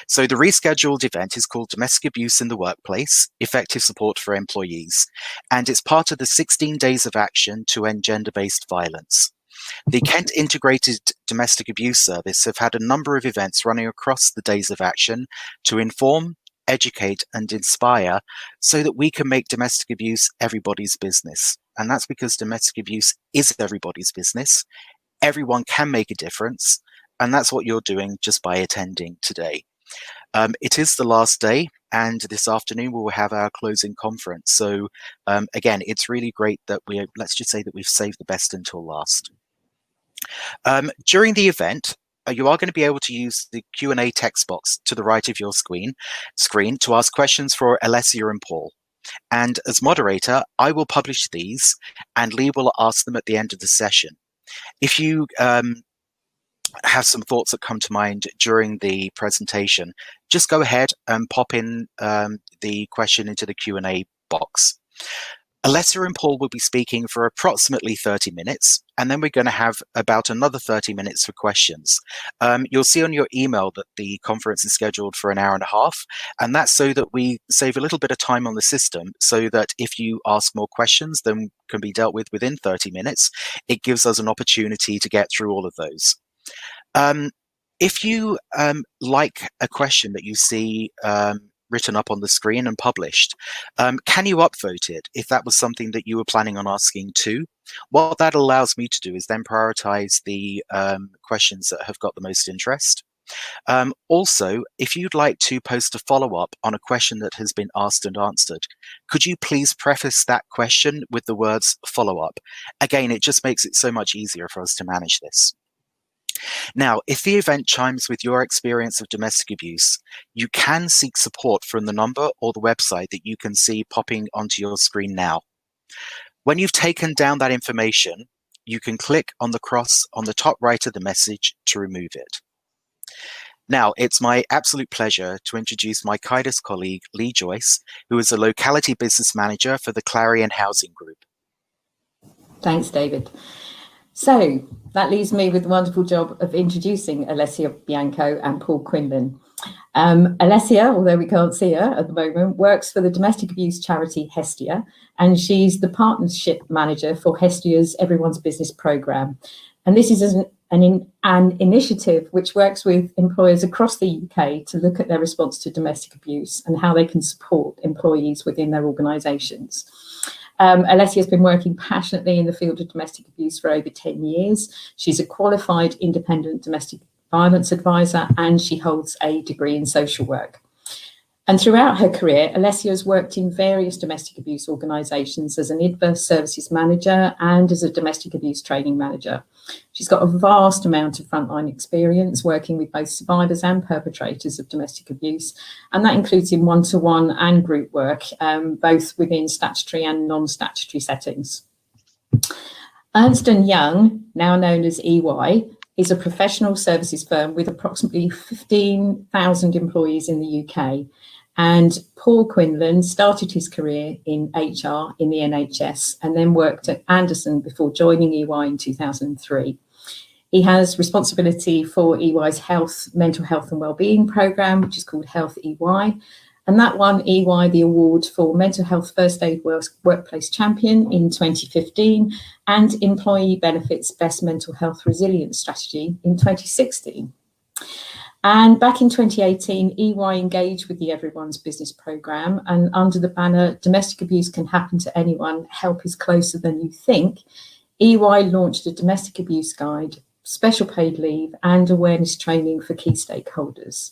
So the rescheduled event is called Domestic Abuse in the Workplace, Effective Support for Employees, and it's part of the 16 Days of Action to End Gender-Based Violence. The Kent Integrated Domestic Abuse Service have had a number of events running across the Days of Action to inform, educate, and inspire so that we can make domestic abuse everybody's business. And that's because domestic abuse is everybody's business. Everyone can make a difference, and that's what you're doing just by attending today. It is the last day, and this afternoon we will have our closing conference. So again, it's really great that let's just say that we've saved the best until last. During the event, you are going to be able to use the Q&A text box to the right of your screen to ask questions for Alessia and Paul. And as moderator, I will publish these and Lee will ask them at the end of the session. If you have some thoughts that come to mind during the presentation, just go ahead and pop in the question into the Q&A box. Alessia and Paul will be speaking for approximately 30 minutes, and then we're going to have about another 30 minutes for questions. You'll see on your email that the conference is scheduled for an hour and a half, and that's so that we save a little bit of time on the system so that if you ask more questions than can be dealt with within 30 minutes, it gives us an opportunity to get through all of those. If you like a question that you see written up on the screen and published, can you upvote it if that was something that you were planning on asking too? What that allows me to do is then prioritize the questions that have got the most interest. Also, if you'd like to post a follow-up on a question that has been asked and answered, could you please preface that question with the words follow-up? Again, it just makes it so much easier for us to manage this. Now, if the event chimes with your experience of domestic abuse, you can seek support from the number or the website that you can see popping onto your screen now. When you've taken down that information, you can click on the cross on the top right of the message to remove it. Now, it's my absolute pleasure to introduce my Kaidos colleague, Lee Joyce, who is a locality business manager for the Clarion Housing Group. Thanks, David. So that leaves me with the wonderful job of introducing Alessia Bianco and Paul Quinlan. Alessia, although we can't see her at the moment, works for the domestic abuse charity Hestia, and she's the partnership manager for Hestia's Everyone's Business programme. And this is an initiative which works with employers across the UK to look at their response to domestic abuse and how they can support employees within their organisations. Alessia has been working passionately in the field of domestic abuse for over 10 years. She's a qualified independent domestic violence advisor, and she holds a degree in social work. And throughout her career, Alessia has worked in various domestic abuse organisations as an adverse services manager and as a domestic abuse training manager. She's got a vast amount of frontline experience working with both survivors and perpetrators of domestic abuse, and that includes in one-to-one and group work, both within statutory and non-statutory settings. Ernst & Young, now known as EY, is a professional services firm with approximately 15,000 employees in the UK. And Paul Quinlan started his career in HR in the NHS and then worked at Anderson before joining EY in 2003. He has responsibility for EY's mental health and wellbeing programme, which is called Health EY. And that won EY the award for Mental Health First Aid Workplace Champion in 2015 and Employee Benefits Best Mental Health Resilience Strategy in 2016. And back in 2018, EY engaged with the Everyone's Business programme, and under the banner Domestic Abuse Can Happen to Anyone, Help is Closer Than You Think, EY launched a domestic abuse guide, special paid leave and awareness training for key stakeholders.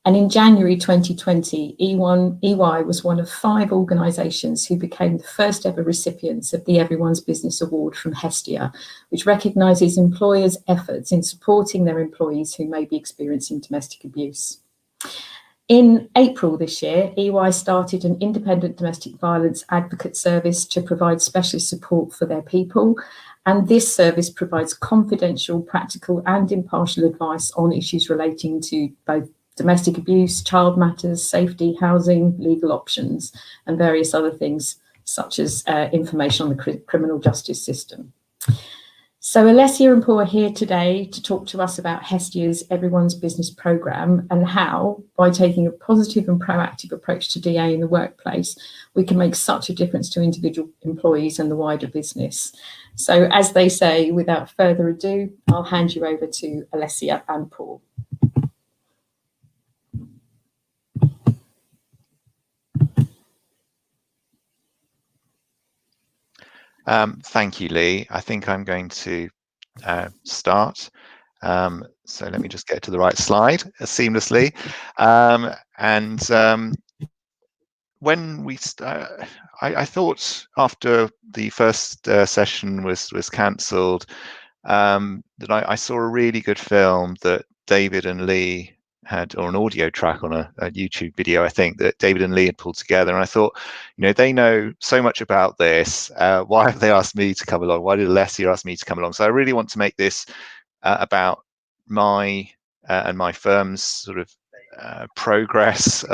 And in January 2020, EY was one of 5 organisations who became the first ever recipients of the Everyone's Business Award from Hestia, which recognises employers' efforts in supporting their employees who may be experiencing domestic abuse. In April this year, EY started an independent domestic violence advocate service to provide specialist support for their people. And this service provides confidential, practical and impartial advice on issues relating to both domestic abuse, child matters, safety, housing, legal options, and various other things, such as information on the criminal justice system. So Alessia and Paul are here today to talk to us about Hestia's Everyone's Business programme and how, by taking a positive and proactive approach to DA in the workplace, we can make such a difference to individual employees and the wider business. So as they say, without further ado, I'll hand you over to Alessia and Paul. Thank you, Lee. I think I'm going to start. So let me just get to the right slide seamlessly. When we I thought after the first session was cancelled that I saw a really good film that David and Lee had, or an audio track on a YouTube video, I think, that David and Lee had pulled together. And I thought, they know so much about this. Why have they asked me to come along? Why did Alessia ask me to come along? So I really want to make this about my and my firm's sort of progress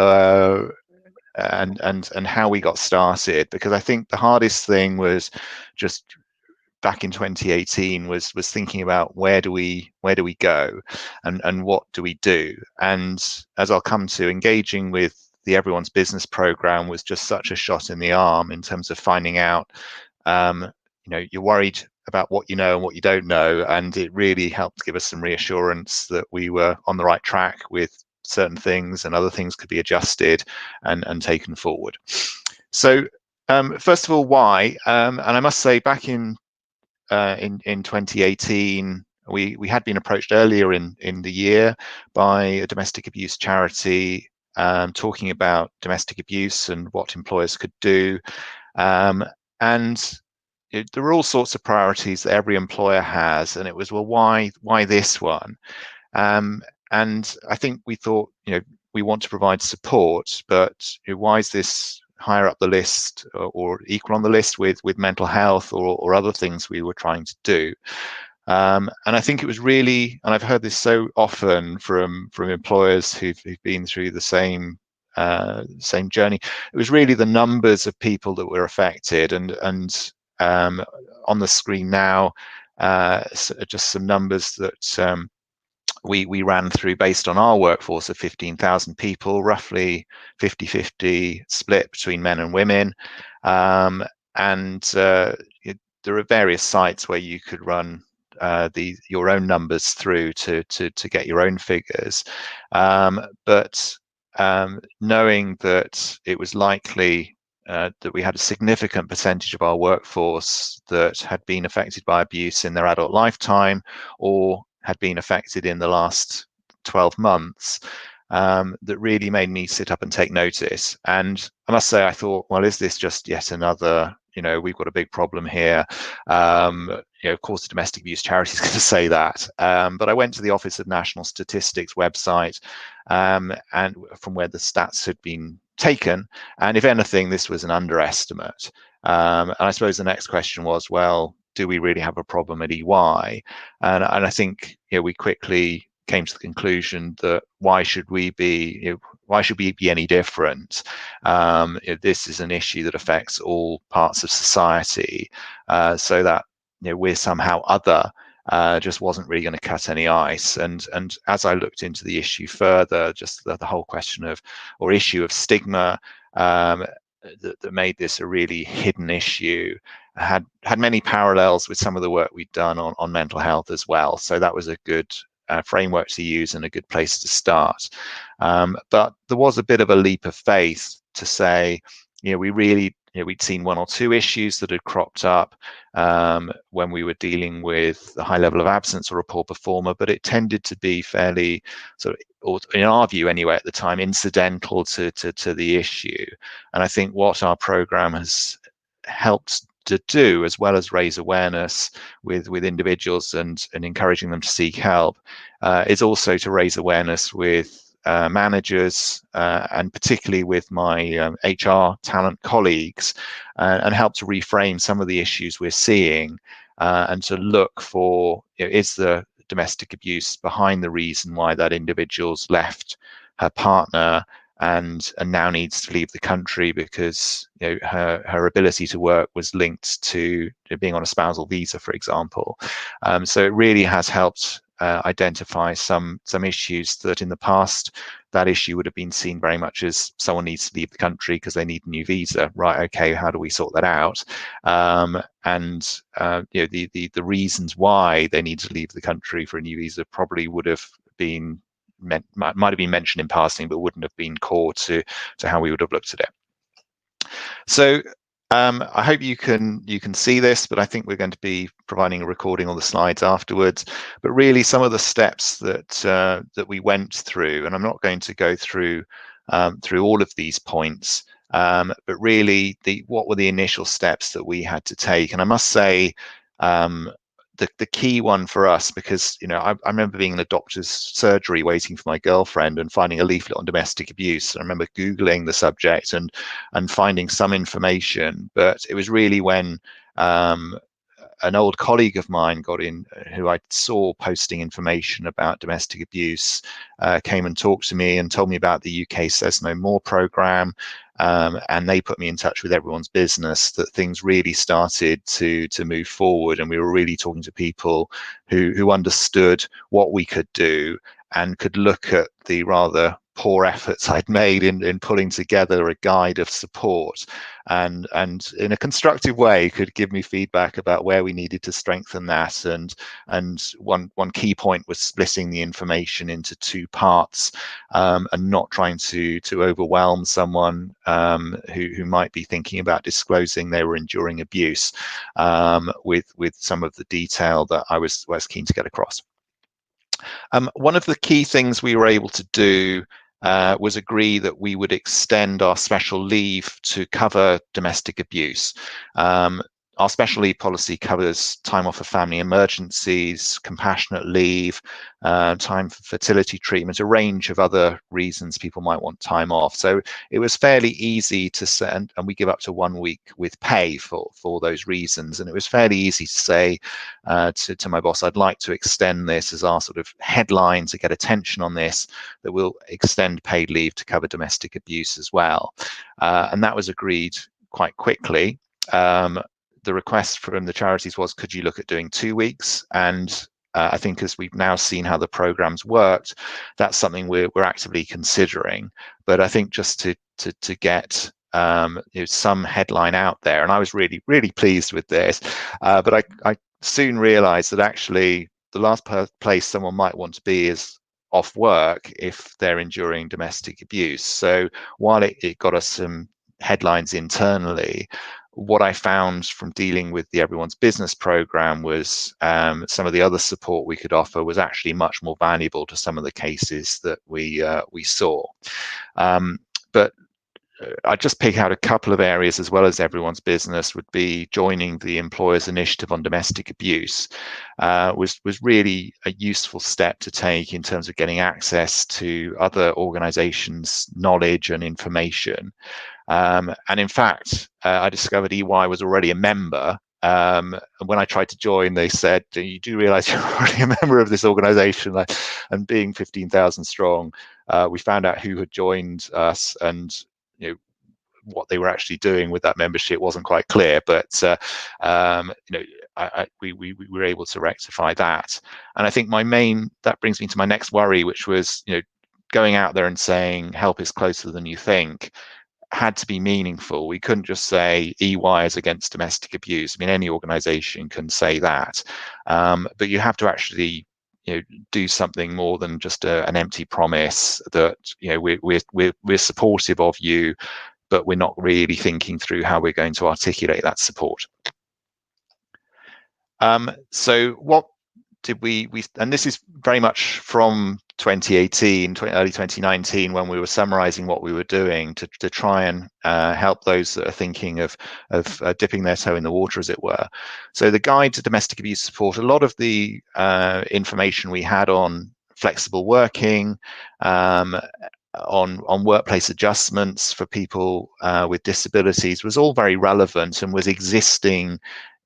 and how we got started, because I think the hardest thing was just back in 2018 was thinking about where do we go and what do we do. And as I'll come to, engaging with the Everyone's Business program was just such a shot in the arm in terms of finding out you're worried about what you know and what you don't know, and it really helped give us some reassurance that we were on the right track with certain things, and other things could be adjusted and taken forward. So first of all, why? And I must say, back in 2018, we had been approached earlier in the year by a domestic abuse charity talking about domestic abuse and what employers could do. There were all sorts of priorities that every employer has, and it was, well, why this one? And I think we thought, we want to provide support, but why is this higher up the list or equal on the list with mental health or other things we were trying to do? And I think it was really, and I've heard this so often from employers who've been through the same journey. It was really the numbers of people that were affected, and on the screen now, just some numbers that we ran through based on our workforce of 15,000 people, roughly 50-50 split between men and women. There are various sites where you could run your own numbers through to get your own figures. But knowing that it was likely that we had a significant percentage of our workforce that had been affected by abuse in their adult lifetime or had been affected in the last 12 months, that really made me sit up and take notice. And I must say, I thought, well, is this just yet another, we've got a big problem here? Of course, the domestic abuse charity is going to say that. But I went to the Office of National Statistics website, and from where the stats had been taken, and if anything, this was an underestimate. And I suppose the next question was, well, do we really have a problem at EY? And I think we quickly came to the conclusion that why should we be any different? This is an issue that affects all parts of society, so that we're somehow other just wasn't really going to cut any ice. And as I looked into the issue further, just the whole question of, or issue of stigma, that made this a really hidden issue, had many parallels with some of the work we'd done on mental health as well. So that was a good framework to use and a good place to start. But there was a bit of a leap of faith to say, we really, we'd seen one or two issues that had cropped up when we were dealing with the high level of absence or a poor performer, but it tended to be fairly sort of, or in our view anyway at the time, incidental to the issue. And I think what our program has helped to do, as well as raise awareness with individuals and encouraging them to seek help, is also to raise awareness with managers and particularly with my HR talent colleagues, and help to reframe some of the issues we're seeing, and to look for, is the domestic abuse behind the reason why that individual's left her partner, and now needs to leave the country because her ability to work was linked to being on a spousal visa, for example. So it really has helped identify some issues that in the past that issue would have been seen very much as someone needs to leave the country because they need a new visa. Right, okay, how do we sort that out? The reasons why they need to leave the country for a new visa probably would have been might have been mentioned in passing, but wouldn't have been core to how we would have looked at it. So I hope you can see this, but I think we're going to be providing a recording on the slides afterwards. But really, some of the steps that we went through, and I'm not going to go through all of these points, but really, what were the initial steps that we had to take? And I must say, the key one for us, because I remember being in a doctor's surgery waiting for my girlfriend and finding a leaflet on domestic abuse. I remember Googling the subject and finding some information, but it was really when an old colleague of mine got in, who I saw posting information about domestic abuse, came and talked to me and told me about the UK Says No More programme, and they put me in touch with Everyone's Business, that things really started to move forward, and we were really talking to people who understood what we could do and could look at the rather poor efforts I'd made in pulling together a guide of support, and in a constructive way could give me feedback about where we needed to strengthen that. And one key point was splitting the information into two parts, and not trying to overwhelm someone who might be thinking about disclosing they were enduring abuse with some of the detail that I was keen to get across. One of the key things we were able to do was agree that we would extend our special leave to cover domestic abuse. Our special leave policy covers time off for family emergencies, compassionate leave, time for fertility treatment, a range of other reasons people might want time off. So it was fairly easy to say, and we give up to 1 week with pay for those reasons. And it was fairly easy to say to my boss, I'd like to extend this as our sort of headline to get attention on this, that we'll extend paid leave to cover domestic abuse as well. And that was agreed quite quickly. The request from the charities was, could you look at doing 2 weeks? And I think as we've now seen how the programs worked, that's something we're actively considering. But I think just to get some headline out there, and I was really pleased with this, but I soon realized that actually the last place someone might want to be is off work if they're enduring domestic abuse. So while it got us some headlines internally, what I found from dealing with the Everyone's Business program was some of the other support we could offer was actually much more valuable to some of the cases that we saw. But I'd just pick out a couple of areas, as well as Everyone's Business, would be joining the Employers Initiative on Domestic Abuse was really a useful step to take in terms of getting access to other organizations' knowledge and information. And in fact, I discovered EY was already a member. And when I tried to join, they said, you do realize you're already a member of this organization. And being 15,000 strong, we found out who had joined us, and what they were actually doing with that membership wasn't quite clear. But we were able to rectify that. And I think that brings me to my next worry, which was going out there and saying help is closer than you think had to be meaningful. We couldn't just say EY is against domestic abuse. I mean, any organization can say that, but you have to actually do something more than just an empty promise that we're supportive of you, but we're not really thinking through how we're going to articulate that support. So what did we and this is very much from 2018, early 2019, when we were summarizing what we were doing to try and help those that are thinking of dipping their toe in the water, as it were. So the guide to domestic abuse support, a lot of the information we had on flexible working, on workplace adjustments for people with disabilities, was all very relevant and was existing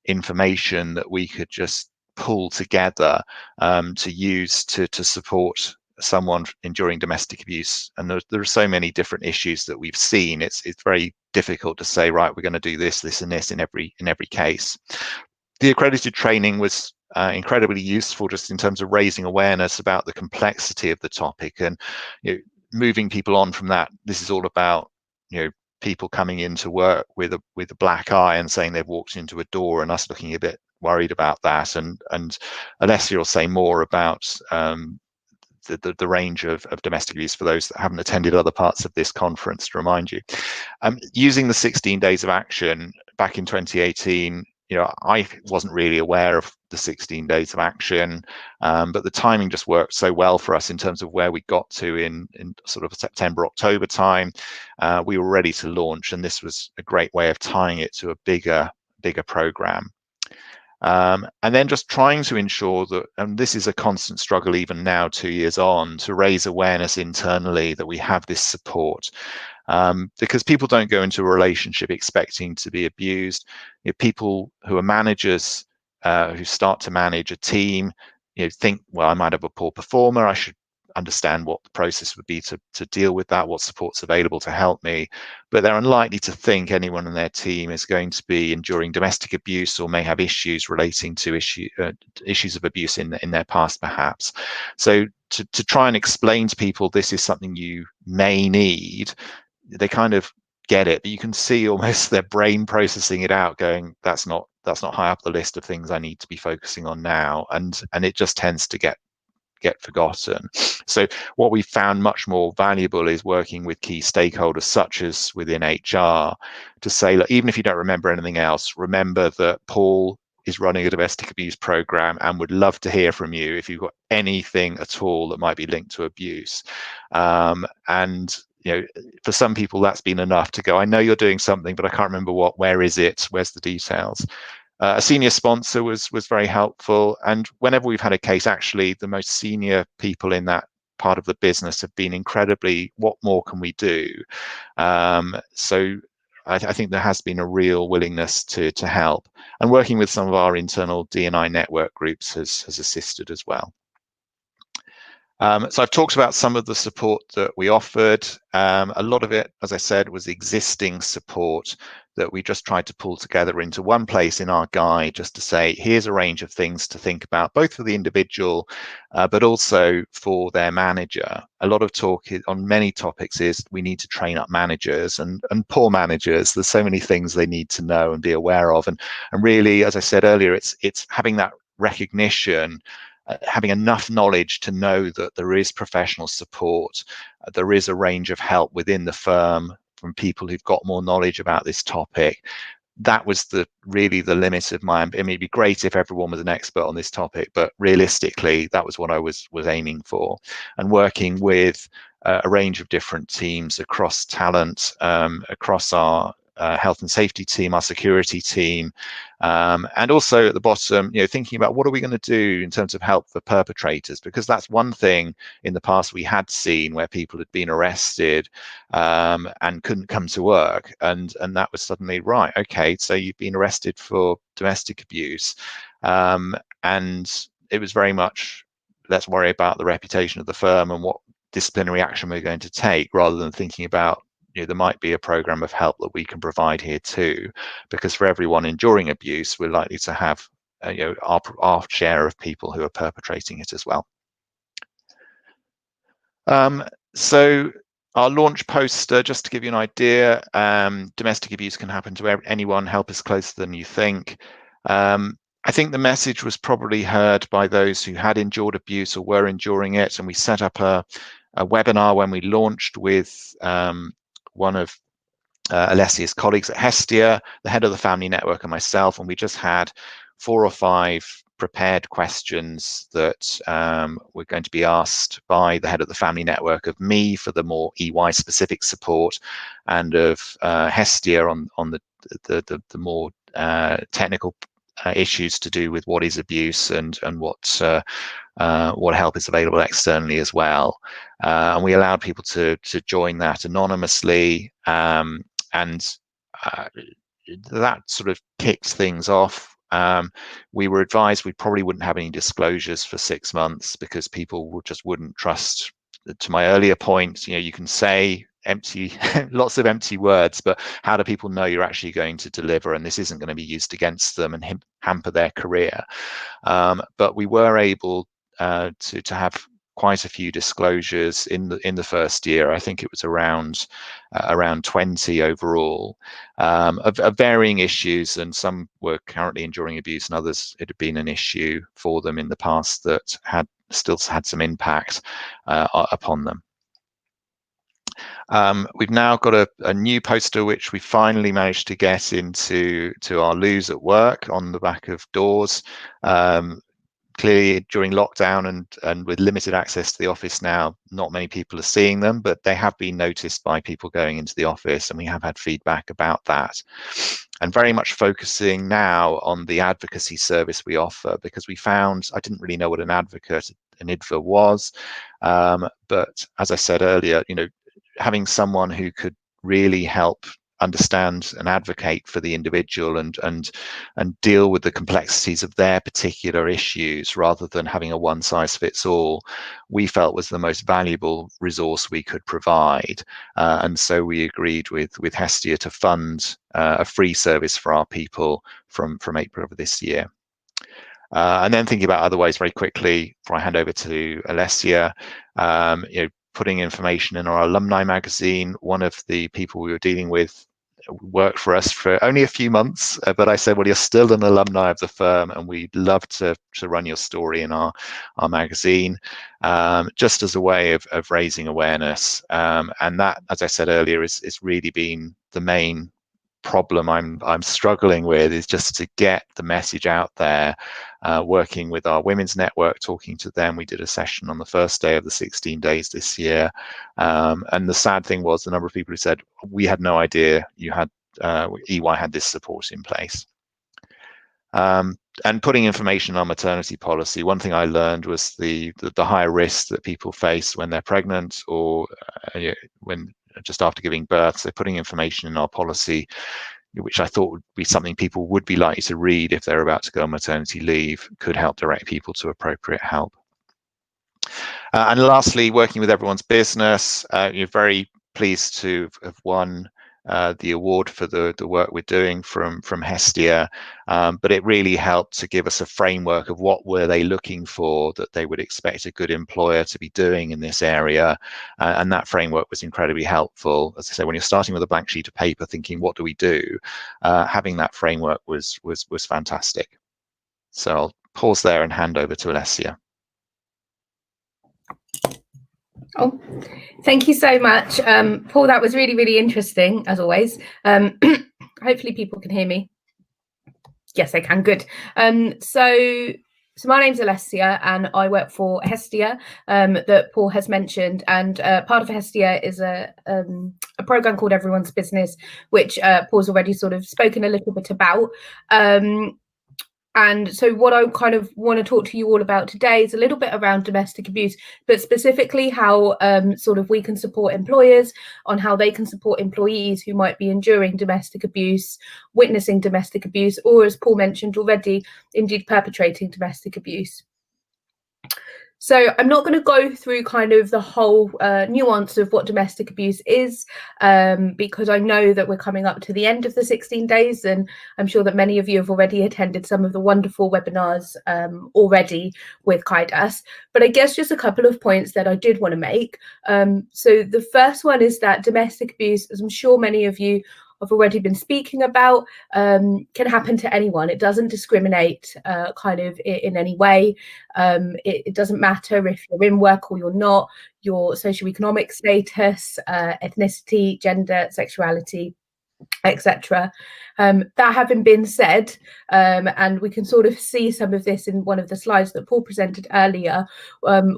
information that we could just pull together to use to support someone enduring domestic abuse, and there are so many different issues that we've seen, it's very difficult to say, right, we're going to do this and this in every case. The accredited training was incredibly useful just in terms of raising awareness about the complexity of the topic, and moving people on from that. This is all about people coming into work with a black eye and saying they've walked into a door, and us looking a bit worried about that. And Alessia will say more about the range of domestic abuse for those that haven't attended other parts of this conference, to remind you. Using the 16 days of action back in 2018, I wasn't really aware of the 16 days of action, but the timing just worked so well for us in terms of where we got to in sort of September, October time. We were ready to launch, and this was a great way of tying it to a bigger program. And then just trying to ensure that, and this is a constant struggle even now 2 years on, to raise awareness internally that we have this support. Because people don't go into a relationship expecting to be abused. People who are managers, who start to manage a team, think, well, I might have a poor performer, I should understand what the process would be to deal with that, what support's available to help me. But they're unlikely to think anyone in their team is going to be enduring domestic abuse or may have issues relating to issues of abuse in their past, perhaps. So to try and explain to people this is something you may need, they kind of get it, but you can see almost their brain processing it out, going, that's not high up the list of things I need to be focusing on now, and it just tends to get forgotten. So what we found much more valuable is working with key stakeholders, such as within HR, to say, look, even if you don't remember anything else, remember that Paul is running a domestic abuse program and would love to hear from you if you've got anything at all that might be linked to abuse. And for some people that's been enough to go, I know you're doing something, but I can't remember what, where is it, where's the details. A senior sponsor was very helpful, and whenever we've had a case, actually the most senior people in that part of the business have been incredibly, what more can we do? So I think there has been a real willingness to help, and working with some of our internal D&I network groups has assisted as well. So I've talked about some of the support that we offered. A lot of it, as I said, was existing support that we just tried to pull together into one place in our guide, just to say, here's a range of things to think about, both for the individual, but also for their manager. A lot of talk on many topics is we need to train up managers and poor managers. There's so many things they need to know and be aware of. And really, as I said earlier, it's having that recognition, having enough knowledge to know that there is professional support, there is a range of help within the firm from people who've got more knowledge about this topic. That was really the limit of my, I mean, it'd be great if everyone was an expert on this topic, but realistically, that was what I was aiming for. And working with a range of different teams across talent, across our health and safety team, our security team, and also at the bottom, thinking about what are we going to do in terms of help for perpetrators, because that's one thing in the past we had seen where people had been arrested and couldn't come to work, and that was suddenly, right, okay, so you've been arrested for domestic abuse, and it was very much, let's worry about the reputation of the firm and what disciplinary action we're going to take, rather than thinking about there might be a program of help that we can provide here too, because for everyone enduring abuse, we're likely to have our share of people who are perpetrating it as well. So our launch poster, just to give you an idea, domestic abuse can happen to anyone, help is closer than you think. I think the message was probably heard by those who had endured abuse or were enduring it, and we set up a webinar when we launched with one of Alessia's colleagues at Hestia, the head of the family network, and myself, and we just had 4 or 5 prepared questions that were going to be asked by the head of the family network of me for the more EY specific support, and of Hestia on the more technical issues to do with what is abuse and what help is available externally as well. And we allowed people to join that anonymously, and that sort of kicked things off. We were advised we probably wouldn't have any disclosures for 6 months because people just wouldn't trust. To my earlier point, you can say empty lots of empty words, but how do people know you're actually going to deliver, and this isn't going to be used against them and hamper their career? But we were able to have quite a few disclosures in the first year. I think it was around 20 overall, of varying issues, and some were currently enduring abuse, and others it had been an issue for them in the past that still had some impact upon them. We've now got a new poster which we finally managed to get into our loos at work on the back of doors. Clearly during lockdown and with limited access to the office now, not many people are seeing them, but they have been noticed by people going into the office, and we have had feedback about that. And very much focusing now on the advocacy service we offer, because we found, I didn't really know what an advocate, an IDVA was, but as I said earlier, having someone who could really help understand and advocate for the individual and deal with the complexities of their particular issues rather than having a one-size-fits-all, we felt was the most valuable resource we could provide. And so we agreed with Hestia to fund a free service for our people from April of this year. And then thinking about other ways very quickly before I hand over to Alessia, putting information in our alumni magazine. One of the people we were dealing with worked for us for only a few months, but I said, well, you're still an alumni of the firm and we'd love to run your story in our magazine, just as a way of raising awareness. And that, as I said earlier, is really been the main problem I'm struggling with, is just to get the message out there, working with our women's network, talking to them. We did a session on the first day of the 16 days this year, and the sad thing was the number of people who said, we had no idea you had EY had this support in place. And putting information on maternity policy, one thing I learned was the higher risk that people face when they're pregnant or when just after giving birth. So putting information in our policy, which I thought would be something people would be likely to read if they're about to go on maternity leave, could help direct people to appropriate help. And lastly, working with everyone's business, you're very pleased to have won the award for the work we're doing from Hestia, but it really helped to give us a framework of what were they looking for that they would expect a good employer to be doing in this area, and that framework was incredibly helpful. As I say, when you're starting with a blank sheet of paper thinking what do we do, having that framework was fantastic. So I'll pause there and hand over to Alessia. Oh, thank you so much, Paul. That was really, really interesting, as always. Hopefully people can hear me. Yes, they can. Good. So my name's Alessia, and I work for Hestia, that Paul has mentioned. And part of Hestia is a program called Everyone's Business, which Paul's already sort of spoken a little bit about. And so what I kind of want to talk to you all about today is a little bit around domestic abuse, but specifically how sort of we can support employers on how they can support employees who might be enduring domestic abuse, witnessing domestic abuse, or, as Paul mentioned already, indeed perpetrating domestic abuse. So I'm not going to go through kind of the whole nuance of what domestic abuse is, because I know that we're coming up to the end of the 16 days, and I'm sure that many of you have already attended some of the wonderful webinars already with Kaidas. But I guess just a couple of points that I did want to make. So the first one is that domestic abuse, as I'm sure many of you I've already been speaking about, can happen to anyone. It doesn't discriminate kind of in any way. It doesn't matter if you're in work or you're not, your socioeconomic status, ethnicity, gender, sexuality, etc. That having been said, and we can sort of see some of this in one of the slides that Paul presented earlier,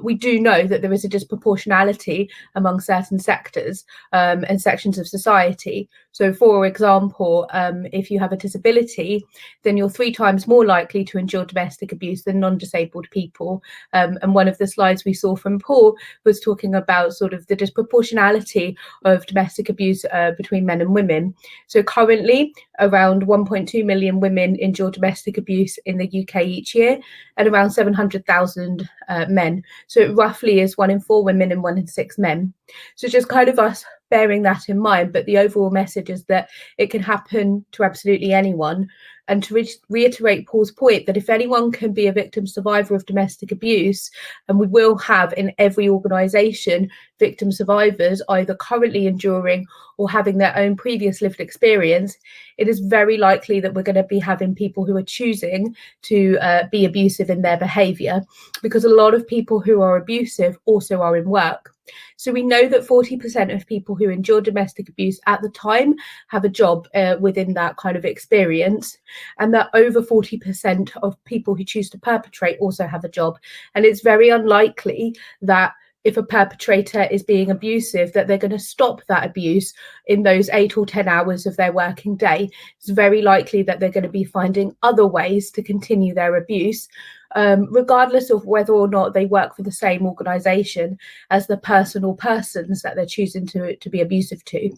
we do know that there is a disproportionality among certain sectors and sections of society. So, for example, if you have a disability, then you're 3 times more likely to endure domestic abuse than non-disabled people. And one of the slides we saw from Paul was talking about sort of the disproportionality of domestic abuse between men and women. So currently, around 1.2 million women endure domestic abuse in the UK each year, and around 700,000 men. So it roughly is 1 in 4 women and 1 in 6 men. So just kind of us bearing that in mind, but the overall message is that it can happen to absolutely anyone. And to reiterate Paul's point that if anyone can be a victim survivor of domestic abuse, and we will have in every organisation victim survivors either currently enduring or having their own previous lived experience, it is very likely that we're going to be having people who are choosing to be abusive in their behaviour, because a lot of people who are abusive also are in work. So we know that 40% of people who endure domestic abuse at the time have a job within that kind of experience, and that over 40% of people who choose to perpetrate also have a job. And it's very unlikely that if a perpetrator is being abusive, that they're going to stop that abuse in those 8 or 10 hours of their working day. It's very likely that they're going to be finding other ways to continue their abuse, regardless of whether or not they work for the same organisation as the person or persons that they're choosing to be abusive to.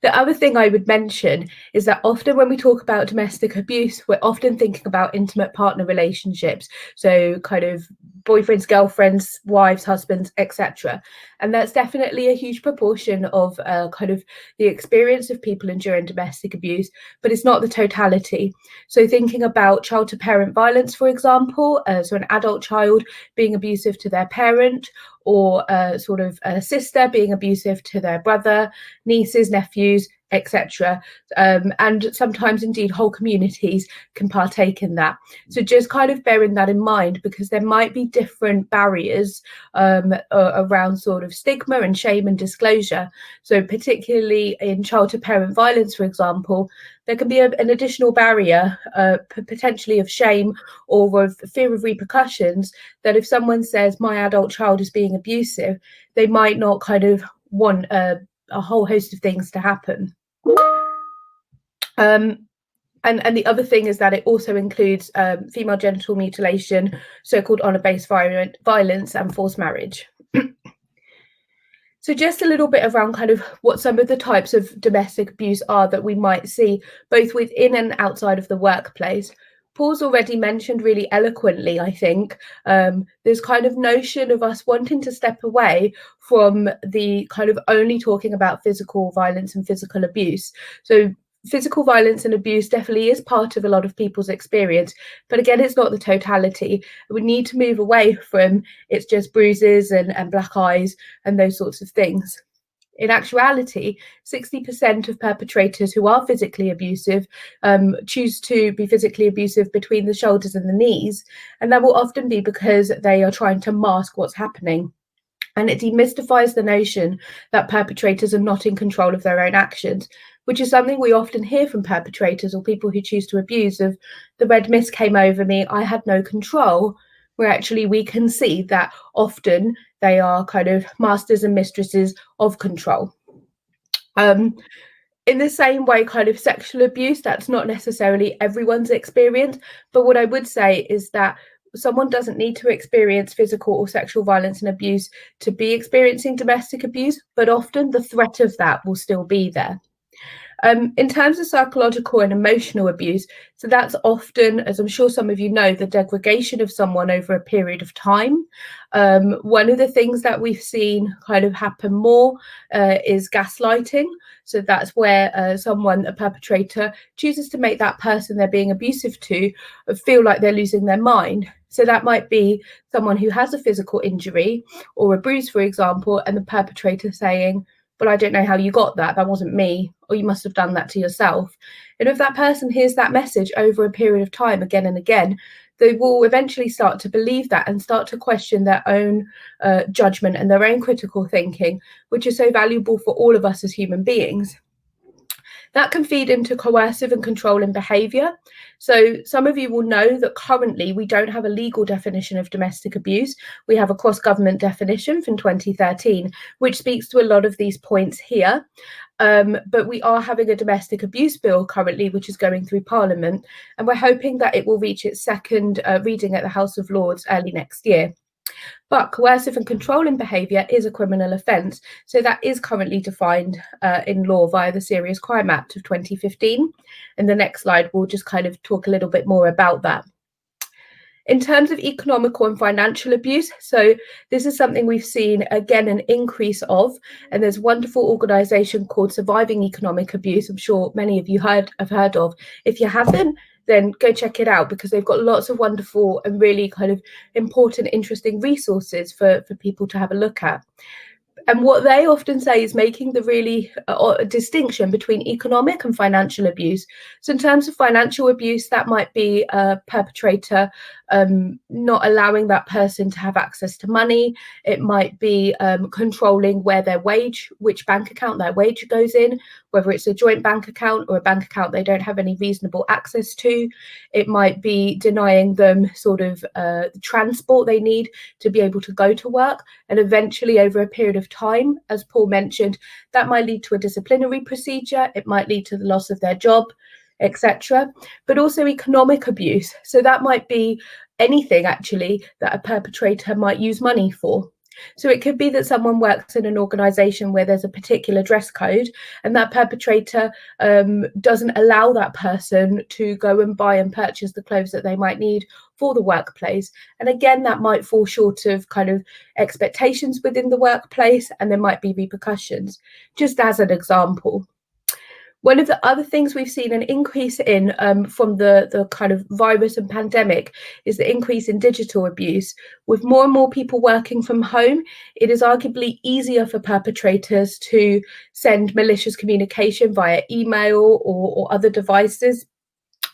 The other thing I would mention is that often when we talk about domestic abuse, we're often thinking about intimate partner relationships. So kind of boyfriends, girlfriends, wives, husbands, etc. And that's definitely a huge proportion of kind of the experience of people enduring domestic abuse, but it's not the totality. So thinking about child to parent violence, for example, so an adult child being abusive to their parent, or sort of a sister being abusive to their brother, nieces, nephews, etc. And sometimes indeed whole communities can partake in that. So just kind of bearing that in mind, because there might be different barriers around sort of stigma and shame and disclosure. So particularly in child to parent violence, for example, there can be an additional barrier, potentially of shame or of fear of repercussions, that if someone says my adult child is being abusive, they might not kind of want a whole host of things to happen. And the other thing is that it also includes female genital mutilation, so-called honour-based violence, and forced marriage. So just a little bit around kind of what some of the types of domestic abuse are that we might see both within and outside of the workplace. Paul's already mentioned really eloquently, I think, this kind of notion of us wanting to step away from the kind of only talking about physical violence and physical abuse. So physical violence and abuse definitely is part of a lot of people's experience, but again, it's not the totality. We need to move away from it's just bruises and black eyes and those sorts of things. In actuality, 60% of perpetrators who are physically abusive choose to be physically abusive between the shoulders and the knees, and that will often be because they are trying to mask what's happening. And it demystifies the notion that perpetrators are not in control of their own actions, which is something we often hear from perpetrators or people who choose to abuse of the red mist came over me, I had no control, where actually we can see that often they are kind of masters and mistresses of control. In the same way, kind of sexual abuse, that's not necessarily everyone's experience, but what I would say is that someone doesn't need to experience physical or sexual violence and abuse to be experiencing domestic abuse, but often the threat of that will still be there. In terms of psychological and emotional abuse, so that's often, as I'm sure some of you know, the degradation of someone over a period of time. One of the things that we've seen kind of happen more is gaslighting. So that's where a perpetrator, chooses to make that person they're being abusive to feel like they're losing their mind. So that might be someone who has a physical injury or a bruise, for example, and the perpetrator saying, but I don't know how you got that. That wasn't me. Or you must have done that to yourself. And if that person hears that message over a period of time again and again, they will eventually start to believe that and start to question their own judgment and their own critical thinking, which is so valuable for all of us as human beings. That can feed into coercive and controlling behaviour. So some of you will know that currently we don't have a legal definition of domestic abuse. We have a cross-government definition from 2013, which speaks to a lot of these points here. But we are having a domestic abuse bill currently, which is going through Parliament, and we're hoping that it will reach its second reading at the House of Lords early next year. But coercive and controlling behaviour is a criminal offence. So that is currently defined in law via the Serious Crime Act of 2015. And the next slide will just kind of talk a little bit more about that. In terms of economical and financial abuse, so this is something we've seen, again, an increase of, and there's a wonderful organisation called Surviving Economic Abuse. I'm sure many of you have heard of. If you haven't, then go check it out, because they've got lots of wonderful and really kind of important, interesting resources for people to have a look at. And what they often say is making the really distinction between economic and financial abuse. So in terms of financial abuse, that might be a perpetrator not allowing that person to have access to money. It might be controlling where their wage, which bank account their wage goes in, whether it's a joint bank account or a bank account they don't have any reasonable access to. It might be denying them sort of the transport they need to be able to go to work. And eventually, over a period of time, as Paul mentioned, that might lead to a disciplinary procedure. It might lead to the loss of their job, etc. But also economic abuse. So that might be anything, actually, that a perpetrator might use money for. So it could be that someone works in an organisation where there's a particular dress code, and that perpetrator doesn't allow that person to go and buy and purchase the clothes that they might need for the workplace. And again, that might fall short of kind of expectations within the workplace, and there might be repercussions. Just as an example. One of the other things we've seen an increase in from the kind of virus and pandemic is the increase in digital abuse. With more and more people working from home, it is arguably easier for perpetrators to send malicious communication via email or other devices,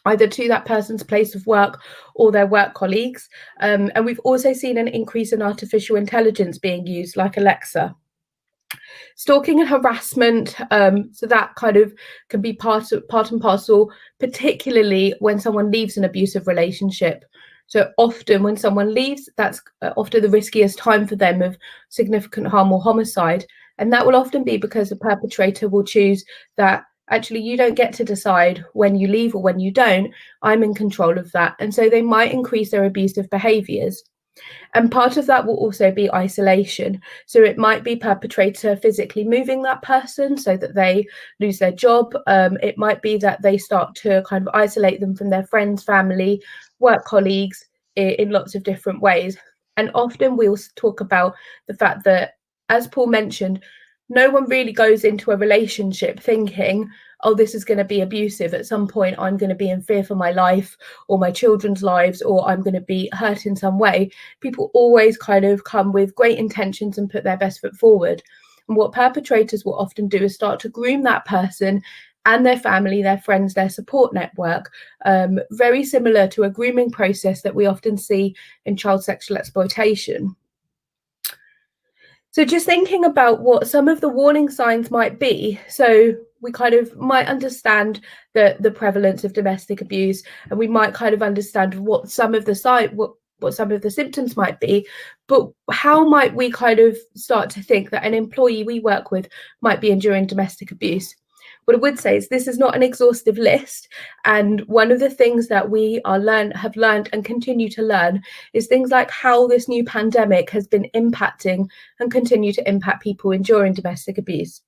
either to that person's place of work or their work colleagues. And we've also seen an increase in artificial intelligence being used, like Alexa. Stalking and harassment, so that kind of can be part and parcel, particularly when someone leaves an abusive relationship. So often when someone leaves, that's often the riskiest time for them of significant harm or homicide. And that will often be because the perpetrator will choose that actually you don't get to decide when you leave or when you don't. I'm in control of that. And so they might increase their abusive behaviours. And part of that will also be isolation. So it might be perpetrator physically moving that person so that they lose their job. It might be that they start to kind of isolate them from their friends, family, work colleagues in lots of different ways. And often we'll talk about the fact that, as Paul mentioned, no one really goes into a relationship thinking, oh, this is going to be abusive. At some point, I'm going to be in fear for my life or my children's lives, or I'm going to be hurt in some way. People always kind of come with great intentions and put their best foot forward. And what perpetrators will often do is start to groom that person and their family, their friends, their support network, very similar to a grooming process that we often see in child sexual exploitation. So just thinking about what some of the warning signs might be. So we kind of might understand the prevalence of domestic abuse, and we might kind of understand what some of the what some of the symptoms might be, but how might we kind of start to think that an employee we work with might be enduring domestic abuse? What I would say is this is not an exhaustive list, and one of the things that we have learned and continue to learn is things like how this new pandemic has been impacting and continue to impact people enduring domestic abuse.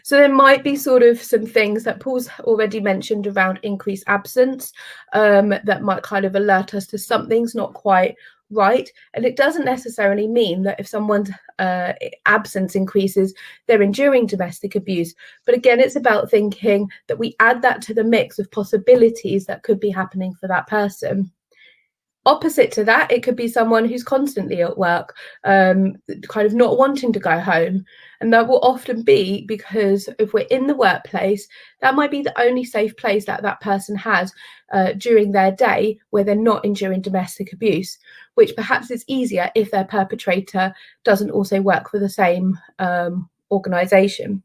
So there might be sort of some things that Paul's already mentioned around increased absence that might kind of alert us to something's not quite right. And it doesn't necessarily mean that if someone's absence increases, they're enduring domestic abuse. But again, it's about thinking that we add that to the mix of possibilities that could be happening for that person. Opposite to that, it could be someone who's constantly at work, kind of not wanting to go home. And that will often be because if we're in the workplace, that might be the only safe place that that person has during their day where they're not enduring domestic abuse, which perhaps is easier if their perpetrator doesn't also work for the same organisation.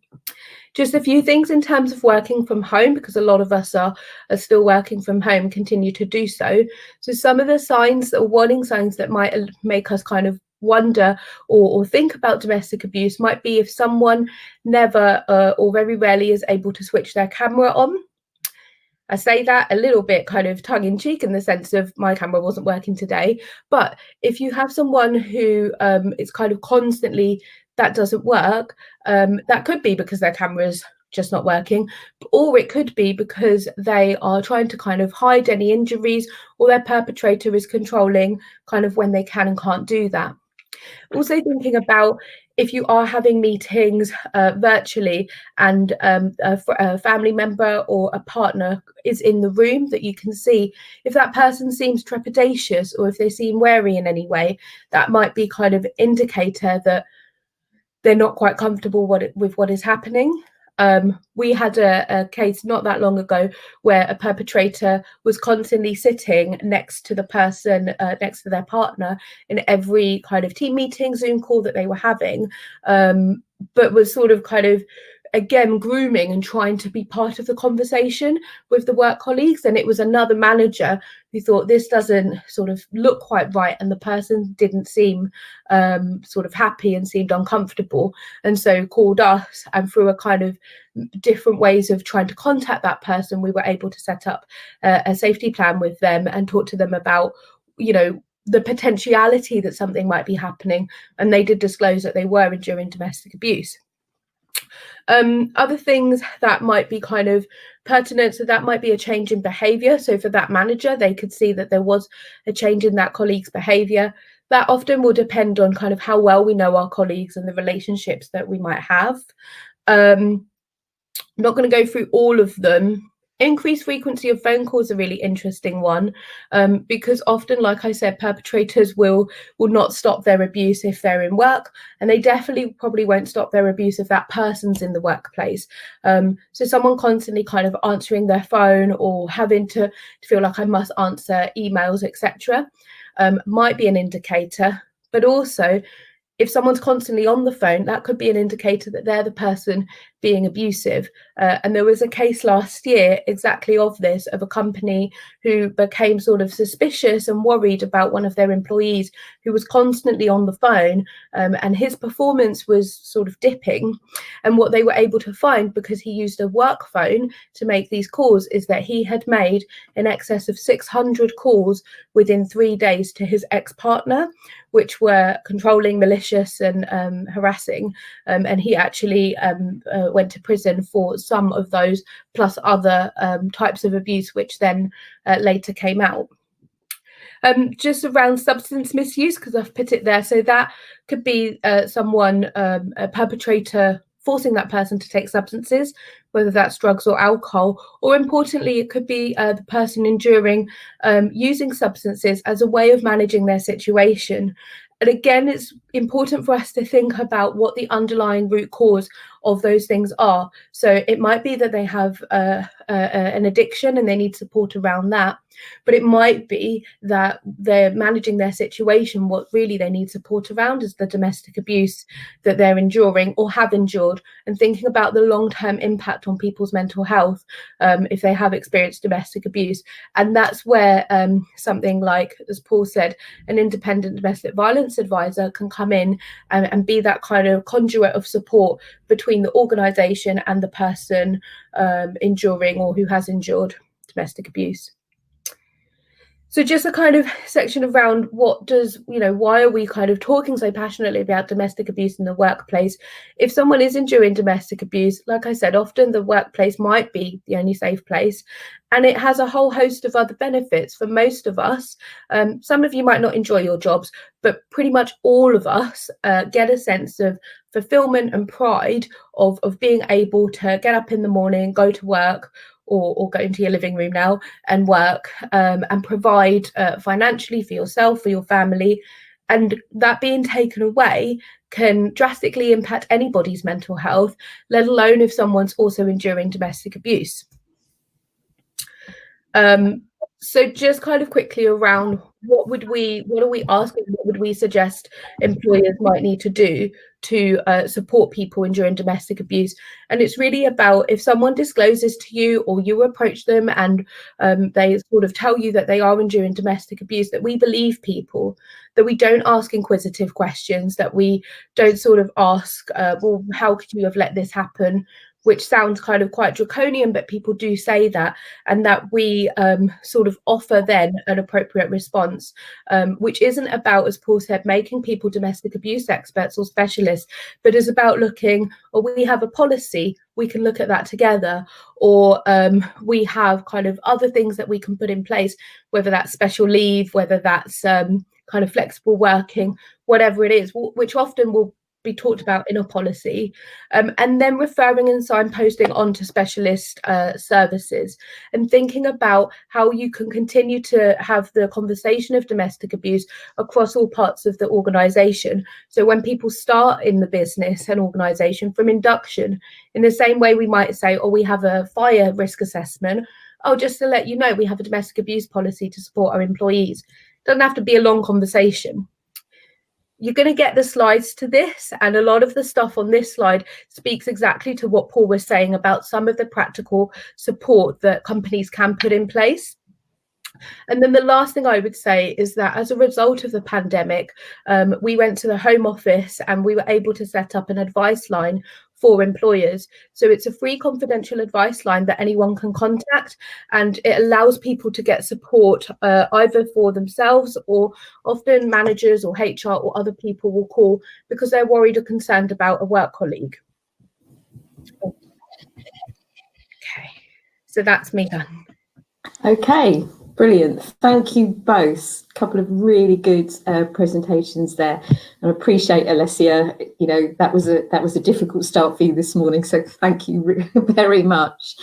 Just a few things in terms of working from home, because a lot of us are still working from home, continue to do so. So some of the signs or warning signs that might make us kind of wonder or think about domestic abuse might be if someone never or very rarely is able to switch their camera on. I say that a little bit kind of tongue in cheek in the sense of my camera wasn't working today. But if you have someone who it's kind of constantly that doesn't work, that could be because their camera's just not working, or it could be because they are trying to kind of hide any injuries, or their perpetrator is controlling kind of when they can and can't do that. Also thinking about if you are having meetings virtually and a family member or a partner is in the room, that you can see if that person seems trepidatious or if they seem wary in any way, that might be kind of indicator that they're not quite comfortable with what is happening. We had a case not that long ago where a perpetrator was constantly sitting next to the person, next to their partner in every kind of team meeting, Zoom call that they were having, but was sort of kind of, again, grooming and trying to be part of the conversation with the work colleagues. And it was another manager who thought this doesn't sort of look quite right, and the person didn't seem sort of happy and seemed uncomfortable, and so called us, and through a kind of different ways of trying to contact that person, we were able to set up a safety plan with them and talk to them about, you know, the potentiality that something might be happening, and they did disclose that they were enduring domestic abuse. Other things that might be kind of pertinent, so that might be a change in behaviour. So for that manager, they could see that there was a change in that colleague's behaviour. That often will depend on kind of how well we know our colleagues and the relationships that we might have. I'm not going to go through all of them. Increased frequency of phone calls is a really interesting one, because often, like I said, perpetrators will not stop their abuse if they're in work, and they definitely probably won't stop their abuse if that person's in the workplace. So someone constantly kind of answering their phone or having to feel like I must answer emails, etc., might be an indicator. But also, if someone's constantly on the phone, that could be an indicator that they're the person being abusive. And there was a case last year exactly of this, of a company who became sort of suspicious and worried about one of their employees who was constantly on the phone, and his performance was sort of dipping. And what they were able to find, because he used a work phone to make these calls, is that he had made in excess of 600 calls within 3 days to his ex-partner, which were controlling, malicious and harassing. And he actually went to prison for some of those, plus other types of abuse, which then later came out. Just around substance misuse, because I've put it there. So that could be someone, a perpetrator, forcing that person to take substances, whether that's drugs or alcohol, or importantly, it could be the person enduring using substances as a way of managing their situation. And again, it's important for us to think about what the underlying root cause of those things are. So it might be that they have an addiction and they need support around that, but it might be that they're managing their situation. What really they need support around is the domestic abuse that they're enduring or have endured, and thinking about the long-term impact on people's mental health if they have experienced domestic abuse. And that's where something like, as Paul said, an independent domestic violence advisor can come in and be that kind of conduit of support between the organisation and the person enduring or who has endured domestic abuse. So just a kind of section around what does, why are we kind of talking so passionately about domestic abuse in the workplace? If someone is enduring domestic abuse, like I said, often the workplace might be the only safe place, and it has a whole host of other benefits for most of us. Some of you might not enjoy your jobs, but pretty much all of us get a sense of fulfillment and pride of being able to get up in the morning, go to work, or go into your living room now and work and provide financially for yourself, for your family. And that being taken away can drastically impact anybody's mental health, let alone if someone's also enduring domestic abuse. So just kind of quickly around what are we asking, what would we suggest employers might need to do to support people enduring domestic abuse? And it's really about, if someone discloses to you or you approach them and they sort of tell you that they are enduring domestic abuse, that we believe people, that we don't ask inquisitive questions, that we don't sort of ask, well, how could you have let this happen? which sounds kind of quite draconian, but people do say that, and that we sort of offer then an appropriate response, which isn't about, as Paul said, making people domestic abuse experts or specialists, but is about looking, or we have a policy, we can look at that together, or we have kind of other things that we can put in place, whether that's special leave, whether that's kind of flexible working, whatever it is, which often will be talked about in a policy, and then referring and signposting onto specialist services, and thinking about how you can continue to have the conversation of domestic abuse across all parts of the organisation. So when people start in the business and organisation, from induction, in the same way we might say, oh, we have a fire risk assessment, oh, just to let you know, we have a domestic abuse policy to support our employees. It doesn't have to be a long conversation. You're going to get the slides to this, and a lot of the stuff on this slide speaks exactly to what Paul was saying about some of the practical support that companies can put in place. And then the last thing I would say is that as a result of the pandemic, we went to the Home Office and we were able to set up an advice line for employers. So it's a free confidential advice line that anyone can contact, and it allows people to get support either for themselves, or often managers or HR or other people will call because they're worried or concerned about a work colleague. Okay, so that's me done. Okay, brilliant. Thank you both. A couple of really good presentations there. I appreciate, Alessia, you know, that was a difficult start for you this morning, so thank you very much.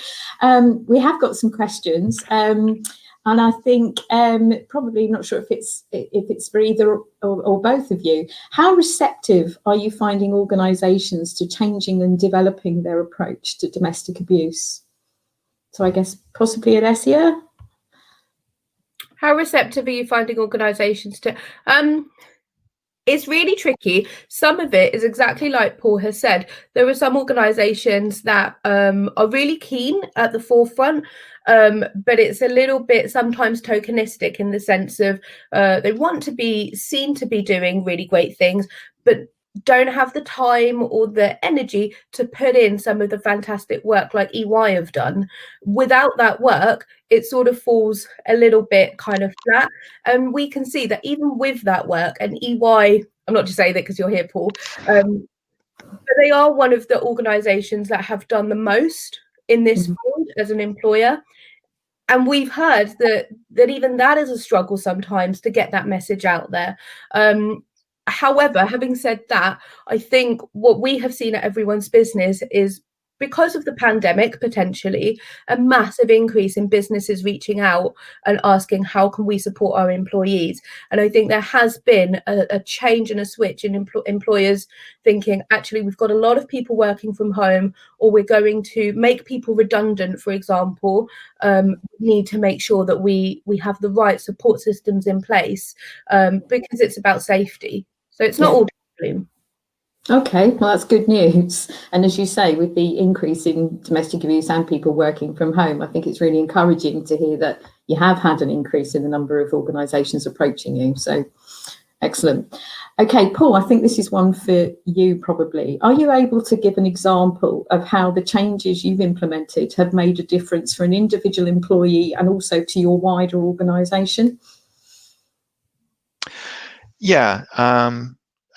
We have got some questions, and I think probably, not sure if it's for either or both of you. How receptive are you finding organisations to changing and developing their approach to domestic abuse? So I guess possibly Alessia? How receptive are you finding organisations to? It's really tricky. Some of it is exactly like Paul has said. There are some organisations that are really keen at the forefront, but it's a little bit sometimes tokenistic in the sense of they want to be seen to be doing really great things, but don't have the time or the energy to put in some of the fantastic work like EY have done. Without that work, it sort of falls a little bit kind of flat. And we can see that even with that work, and EY, I'm not just saying that because you're here, Paul, but they are one of the organisations that have done the most in this field as an employer. And we've heard that even that is a struggle sometimes to get that message out there. However, having said that, I think what we have seen at Everyone's Business is, because of the pandemic, potentially a massive increase in businesses reaching out and asking, how can we support our employees? And I think there has been a change and a switch in employers thinking, actually, we've got a lot of people working from home, or we're going to make people redundant, for example. We need to make sure that we have the right support systems in place, because it's about safety. So it's not all gloom. Okay, well, that's good news. And as you say, with the increase in domestic abuse and people working from home, I think it's really encouraging to hear that you have had an increase in the number of organisations approaching you. So excellent. Okay, Paul, I think this is one for you probably. Are you able to give an example of how the changes you've implemented have made a difference for an individual employee and also to your wider organisation? Yeah, I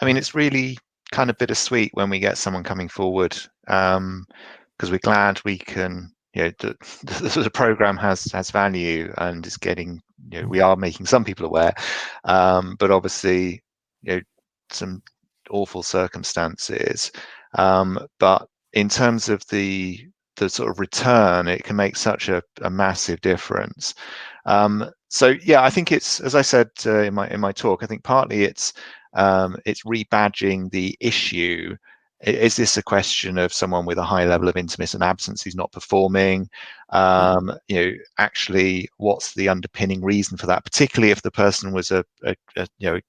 mean, it's really kind of bittersweet when we get someone coming forward, because we're glad we can, you know, the program has value and is getting, you know, we are making some people aware, but obviously, you know, some awful circumstances, but in terms of the sort of return, it can make such a massive difference. So yeah, I think it's, as I said in my talk, I think partly it's rebadging the issue. Is this a question of someone with a high level of intermittent absence who's not performing? You know, actually, what's the underpinning reason for that? Particularly if the person was a you know,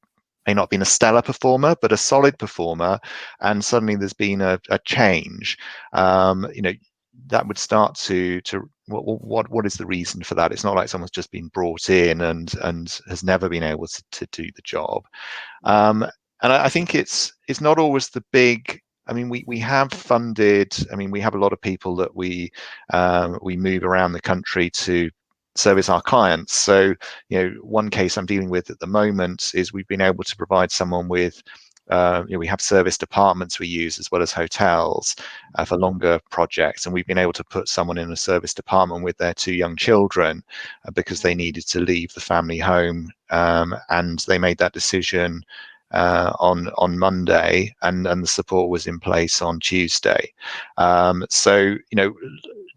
may not have been a stellar performer, but a solid performer, and suddenly there's been a change. You know, that would start to what is the reason for that? It's not like someone's just been brought in and has never been able to do the job. And I think it's not always the big I mean, we have funded. I mean, we have a lot of people that we move around the country to service our clients. So, one case I'm dealing with at the moment is we've been able to provide someone with. We have service departments we use as well as hotels for longer projects, and we've been able to put someone in a service department with their 2 young children because they needed to leave the family home, and they made that decision on Monday, and the support was in place on Tuesday. So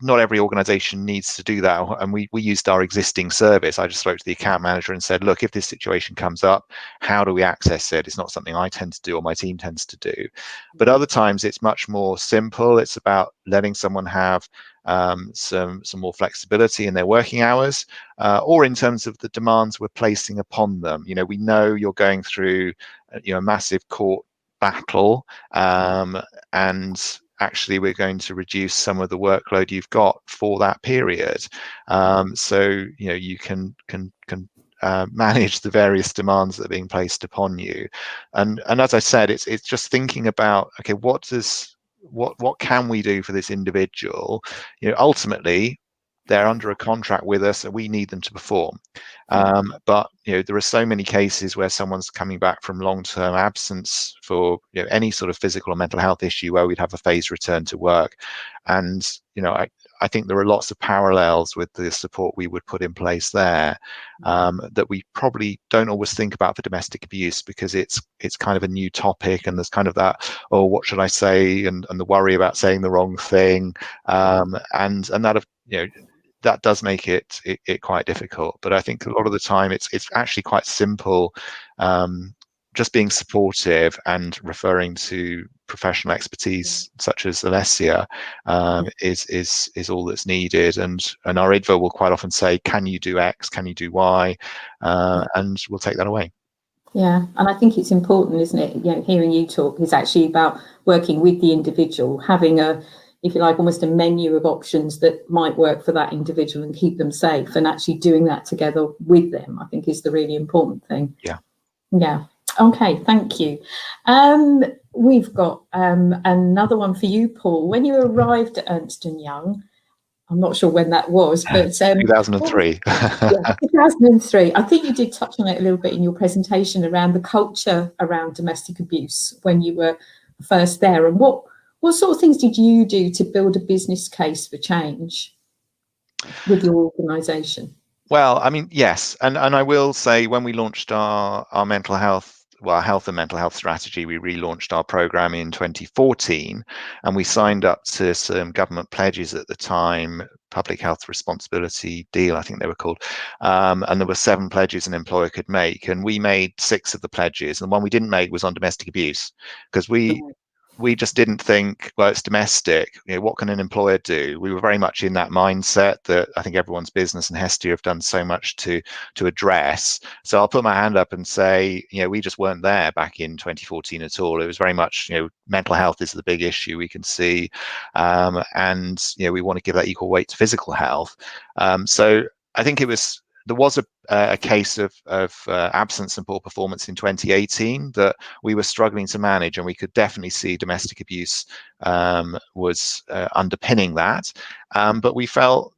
not every organization needs to do that, and we used our existing service. I just spoke to the account manager and said, look, if this situation comes up, how do we access it? It's not something I tend to do or my team tends to do, but other times it's much more simple. It's about letting someone have some more flexibility in their working hours, or in terms of the demands we're placing upon them. We know you're going through a massive court battle, and actually we're going to reduce some of the workload you've got for that period, so you can manage the various demands that are being placed upon you. And as I said, it's just thinking about, okay, what can we do for this individual? Ultimately they're under a contract with us and we need them to perform. But there are so many cases where someone's coming back from long-term absence for any sort of physical or mental health issue where we'd have a phased return to work. And I think there are lots of parallels with the support we would put in place there, that we probably don't always think about for domestic abuse, because it's kind of a new topic, and there's kind of that, oh, what should I say, and the worry about saying the wrong thing, and that that does make it quite difficult. But I think a lot of the time it's actually quite simple. Just being supportive and referring to professional expertise such as Alessia is all that's needed. And our IDVA will quite often say, can you do X? Can you do Y? And we'll take that away. Yeah, and I think it's important, isn't it? Hearing you talk is actually about working with the individual, having if you like, almost a menu of options that might work for that individual and keep them safe, and actually doing that together with them, I think, is the really important thing. Yeah. Yeah. Okay, thank you. We've got another one for you, Paul. When you arrived at Ernst & Young, I'm not sure when that was, but 2003. Yeah, 2003. I think you did touch on it a little bit in your presentation around the culture around domestic abuse when you were first there, and what sort of things did you do to build a business case for change with your organisation? Well, I mean, yes, and I will say, when we launched our mental health, health and mental health strategy, we relaunched our program in 2014, and we signed up to some government pledges at the time, public health responsibility deal, I think they were called, and there were 7 pledges an employer could make, and we made 6 of the pledges, and the one we didn't make was on domestic abuse, because we just didn't think, well, it's domestic, what can an employer do? We were very much in that mindset that I think everyone's business and Hestia have done so much to address. So I'll put my hand up and say, we just weren't there back in 2014 at all. It was very much, mental health is the big issue we can see, and we want to give that equal weight to physical health. So I think there was a case of absence and poor performance in 2018 that we were struggling to manage, and we could definitely see domestic abuse was underpinning that. But we felt,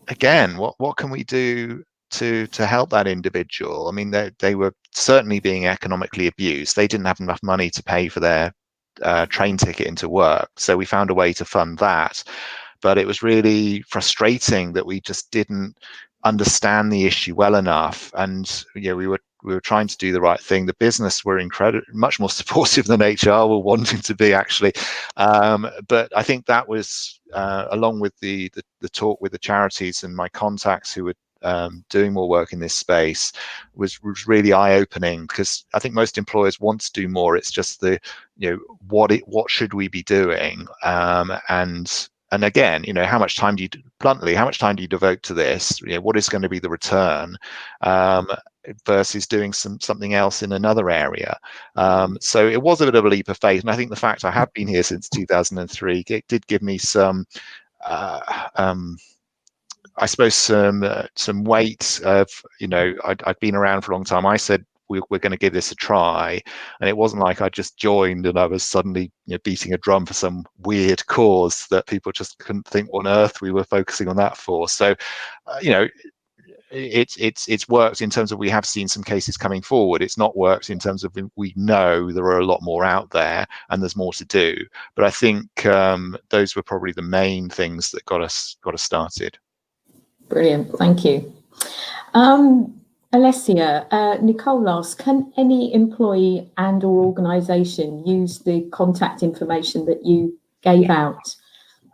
again, what can we do to help that individual? I mean, they were certainly being economically abused. They didn't have enough money to pay for their train ticket into work, so we found a way to fund that. But it was really frustrating that we just didn't understand the issue well enough, and we were trying to do the right thing. The business were much more supportive than HR were wanting to be, actually, but I think that was along with the talk with the charities and my contacts who were doing more work in this space was really eye-opening, because I think most employers want to do more. It's just what should we be doing, and again, how much time do you devote to this? What is going to be the return, versus doing something else in another area? So it was a bit of a leap of faith, and I think the fact I have been here since 2003 did give me some, I suppose, some weight of, I'd been around for a long time. I said we're going to give this a try. And it wasn't like I just joined and I was suddenly beating a drum for some weird cause that people just couldn't think what on earth we were focusing on that for. So it's worked in terms of we have seen some cases coming forward. It's not worked in terms of we know there are a lot more out there and there's more to do. But I think those were probably the main things that got us started. Brilliant, thank you. Alessia, Nicole asks, can any employee and or organisation use the contact information that you gave out?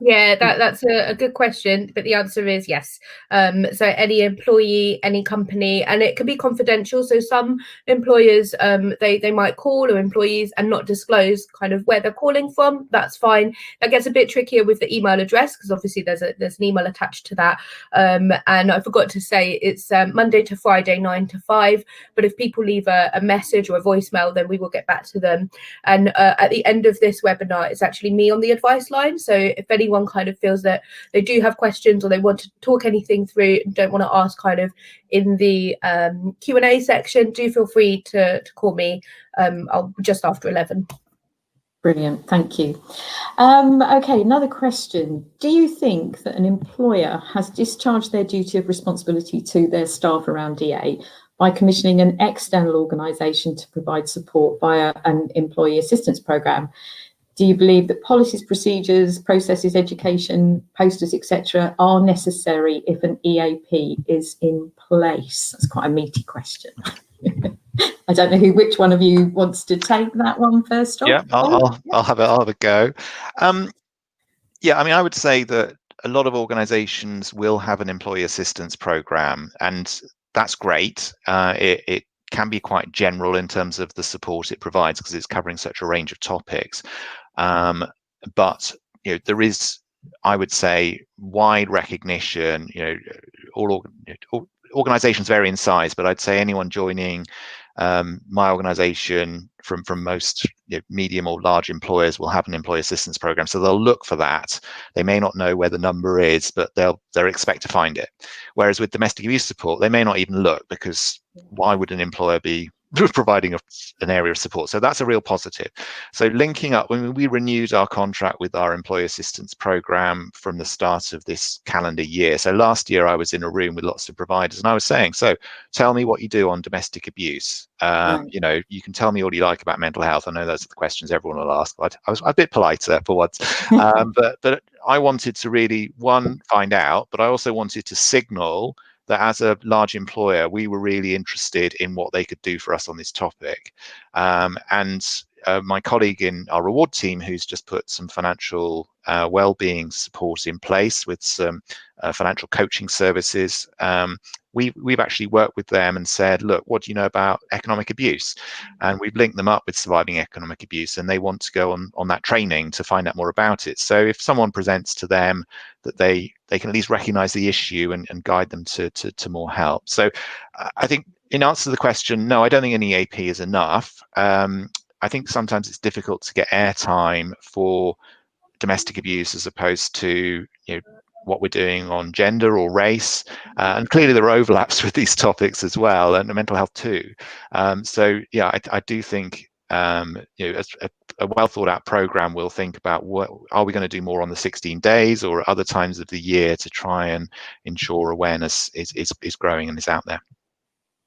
Yeah, that's a good question, but the answer is yes. So any employee, any company, and it can be confidential. So some employers, they might call, or employees, and not disclose kind of where they're calling from. That's fine. That gets a bit trickier with the email address, because obviously there's an email attached to that. And I forgot to say it's Monday to Friday, 9 to 5. But if people leave a message or a voicemail, then we will get back to them. And at the end of this webinar, it's actually me on the advice line. So if anyone kind of feels that they do have questions or they want to talk anything through and don't want to ask kind of in the Q&A section, do feel free to call me just after 11. Brilliant, thank you. Okay, another question. Do you think that an employer has discharged their duty of responsibility to their staff around DA by commissioning an external organisation to provide support via an employee assistance programme? Do you believe that policies, procedures, processes, education, posters, etc. are necessary if an EAP is in place? That's quite a meaty question. I don't know which one of you wants to take that one first off. Yeah, I'll have a go. Yeah, I mean, I would say that a lot of organizations will have an employee assistance program, and that's great. It can be quite general in terms of the support it provides because it's covering such a range of topics. But there is, I would say, wide recognition. All organizations vary in size, but I'd say anyone joining my organization from most medium or large employers will have an employee assistance program, so they'll look for that. They may not know where the number is, but they'll expect to find it. Whereas with domestic abuse support, they may not even look, because why would an employer be providing an area of support? So that's a real positive. So linking up, when we renewed our contract with our employee assistance program from the start of this calendar year. So last year I was in a room with lots of providers and I was saying, so tell me what you do on domestic abuse. You can tell me all you like about mental health. I know those are the questions everyone will ask, but I was a bit politer for once. But I wanted to really, one, find out, but I also wanted to signal that as a large employer, we were really interested in what they could do for us on this topic. My colleague in our reward team, who's just put some financial well-being support in place with some financial coaching services, we've actually worked with them and said, look, what do you know about economic abuse? And we've linked them up with surviving economic abuse, and they want to go on that training to find out more about it. So if someone presents to them, that they can at least recognize the issue and guide them to more help. So I think in answer to the question, no, I don't think an EAP is enough. I think sometimes it's difficult to get airtime for domestic abuse as opposed to what we're doing on gender or race, and clearly there are overlaps with these topics as well, and mental health too. So yeah, I do think a well thought out program will think about what are we going to do more on the 16 days or other times of the year to try and ensure awareness is growing and is out there.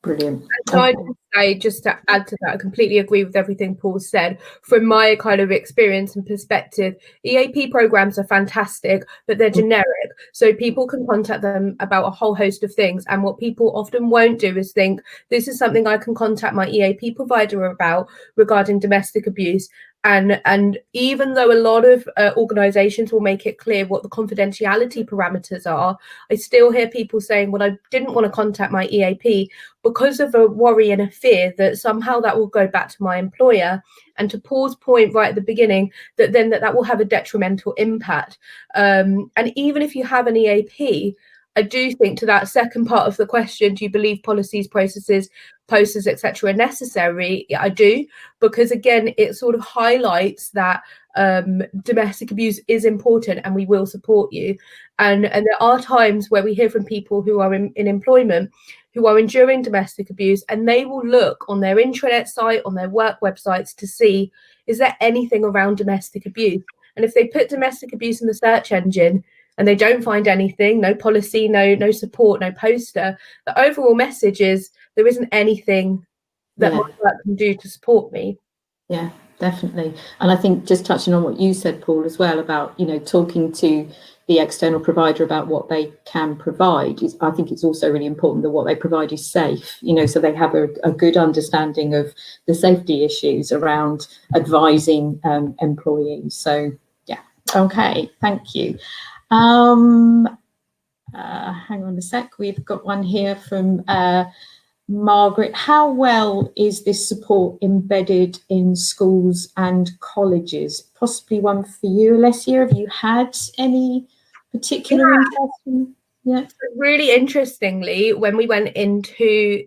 Brilliant. So I'd say, just to add to that, I completely agree with everything Paul said. From my kind of experience and perspective, EAP programs are fantastic, but they're generic. So people can contact them about a whole host of things. And what people often won't do is think, this is something I can contact my EAP provider about regarding domestic abuse. And even though a lot of organizations will make it clear what the confidentiality parameters are, I still hear people saying, well, I didn't want to contact my EAP because of a worry and a fear that somehow that will go back to my employer. And to Paul's point right at the beginning, that will have a detrimental impact. And even if you have an EAP, I do think to that second part of the question, do you believe policies, processes, posters, etc. are necessary? Yeah, I do, because again, it sort of highlights that domestic abuse is important and we will support you. And there are times where we hear from people who are in employment who are enduring domestic abuse, and they will look on their intranet site, on their work websites to see, is there anything around domestic abuse? And if they put domestic abuse in the search engine and they don't find anything, no policy, no support, no poster, the overall message is there isn't anything that my work can do to support me. Yeah, definitely. And I think just touching on what you said, Paul, as well, about, you know, talking to the external provider about what they can provide, I think it's also really important that what they provide is safe, you know, so they have a good understanding of the safety issues around advising employees. So, yeah, okay, thank you. Hang on a sec, we've got one here from Margaret. How well is this support embedded in schools and colleges? Possibly one for you, Alessia. Have you had any particular interest? Yeah. Really interestingly, when we went into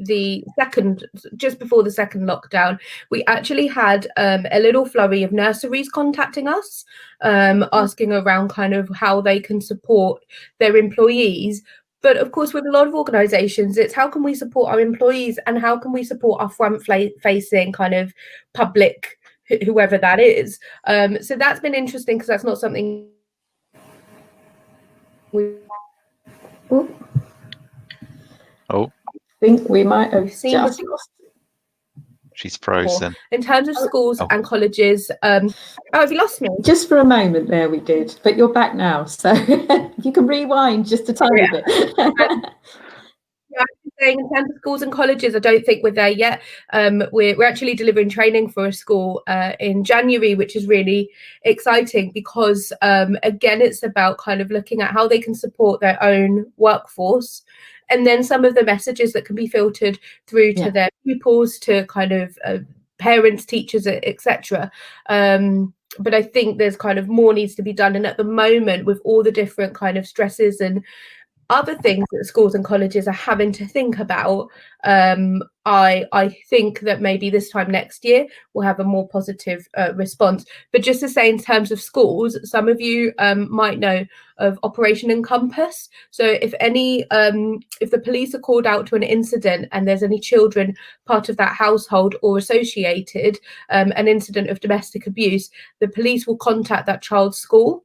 just before the second lockdown, we actually had a little flurry of nurseries contacting us, asking around kind of how they can support their employees. But of course, with a lot of organisations, it's how can we support our employees and how can we support our front-facing kind of public, whoever that is. So that's been interesting because that's not something we... I think we might have seen just lost. She's frozen. In terms of schools and colleges, oh, have you lost me? Just for a moment there we did, but you're back now. So if you can rewind just a tiny bit. Yeah, I'm saying in terms of schools and colleges, I don't think we're there yet. We're actually delivering training for a school in January, which is really exciting because, again, it's about kind of looking at how they can support their own workforce. And then some of the messages that can be filtered through to their pupils, to kind of parents, teachers, etc. But I think there's kind of more needs to be done. And at the moment, with all the different kind of stresses and other things that schools and colleges are having to think about, I think that maybe this time next year we'll have a more positive response. But just to say, in terms of schools, some of you might know of Operation Encompass. So if the police are called out to an incident and there's any children part of that household or associated an incident of domestic abuse, the police will contact that child's school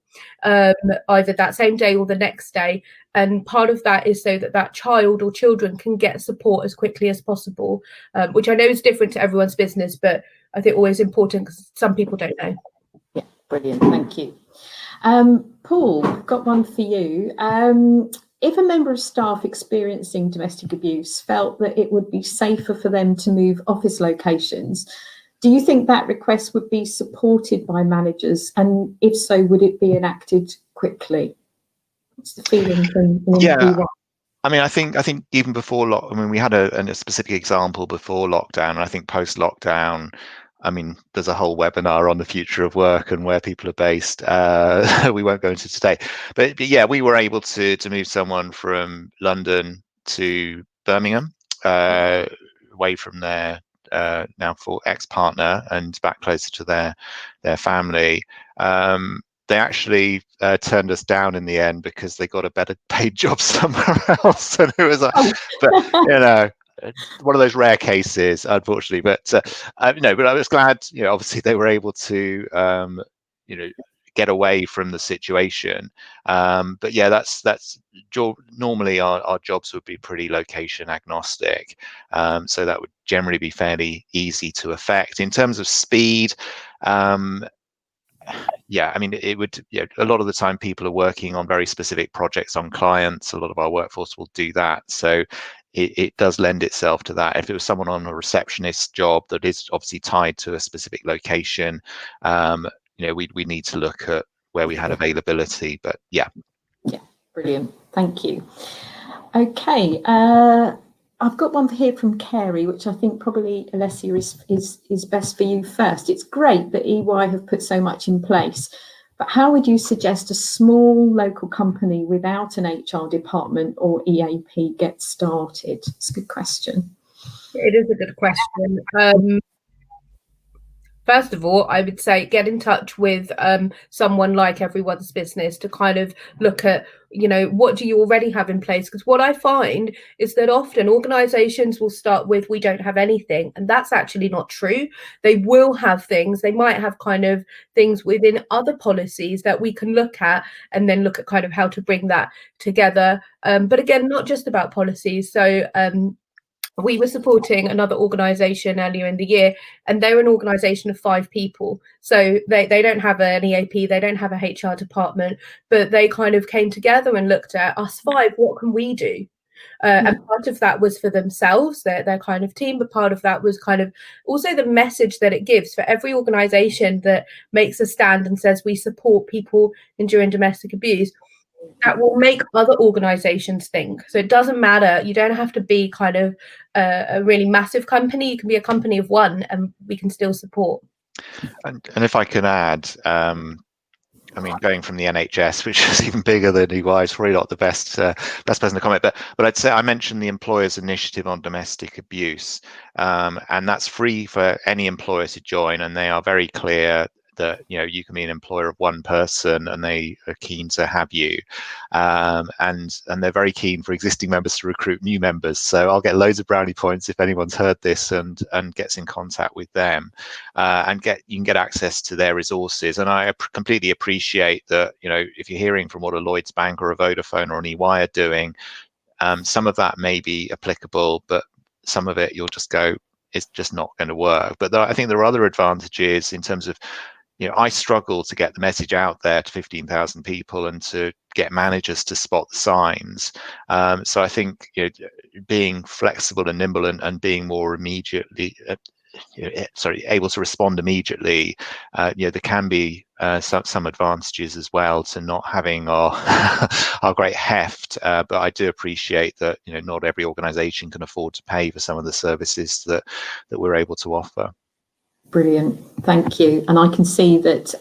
either that same day or the next day. And part of that is so that that child or children can get support as quickly as possible, which I know is different to everyone's business, but I think always important because some people don't know. Yeah, brilliant. Thank you. Paul, I've got one for you. If a member of staff experiencing domestic abuse felt that it would be safer for them to move office locations, do you think that request would be supported by managers? And if so, would it be enacted quickly? What's the feeling from I mean, I think even before we had a specific example before lockdown, and I think post lockdown, I mean, there's a whole webinar on the future of work and where people are based. We won't go into today, but yeah, we were able to move someone from London to Birmingham, away from their now for ex-partner and back closer to their family. They actually turned us down in the end because they got a better paid job somewhere else. And it was but you know, one of those rare cases, unfortunately. But no, but I was glad, you know, obviously they were able to, you know, get away from the situation. But yeah, that's normally our jobs would be pretty location agnostic. So that would generally be fairly easy to affect. In terms of speed, yeah, I mean, it would, you know, a lot of the time people are working on very specific projects on clients. A lot of our workforce will do that. So it does lend itself to that. If it was someone on a receptionist job that is obviously tied to a specific location, you know, we need to look at where we had availability, but yeah. Yeah, brilliant. Thank you. Okay. I've got one here from Carey, which I think probably, Alessia, is best for you first. It's great that EY have put so much in place, but how would you suggest a small local company without an HR department or EAP get started? It's a good question. It is a good question. First of all, I would say get in touch with someone like Everyone's Business to kind of look at, you know, what do you already have in place? Because what I find is that often organizations will start with, we don't have anything. And that's actually not true. They will have things. They might have kind of things within other policies that we can look at and then look at kind of how to bring that together. But again, not just about policies. So we were supporting another organisation earlier in the year, and they're an organisation of 5 people. So they don't have an EAP, they don't have a HR department, but they kind of came together and looked at us 5, what can we do? And part of that was for themselves, their kind of team, but part of that was kind of also the message that it gives for every organisation that makes a stand and says we support people enduring domestic abuse. That will make other organizations think. So it doesn't matter. You don't have to be kind of a really massive company. You can be a company of 1 and we can still support. And if I can add, I mean, going from the NHS, which is even bigger than EY, is probably not the best person to comment. But I'd say I mentioned the Employers Initiative on Domestic Abuse, and that's free for any employer to join, and they are very clear that, you know, you can be an employer of 1 person and they are keen to have you, and they're very keen for existing members to recruit new members. So I'll get loads of brownie points if anyone's heard this and gets in contact with them, and you can get access to their resources. And I completely appreciate that, you know, if you're hearing from what a Lloyds Bank or a Vodafone or an EY are doing, some of that may be applicable, but some of it you'll just go, it's just not going to work. But I think there are other advantages in terms of, you know, I struggle to get the message out there to 15,000 people and to get managers to spot the signs. So I think, you know, being flexible and nimble and being more immediately, able to respond immediately, you know, there can be some advantages as well to not having our our great heft. But I do appreciate that, you know, not every organisation can afford to pay for some of the services that we're able to offer. Brilliant, thank you. And I can see that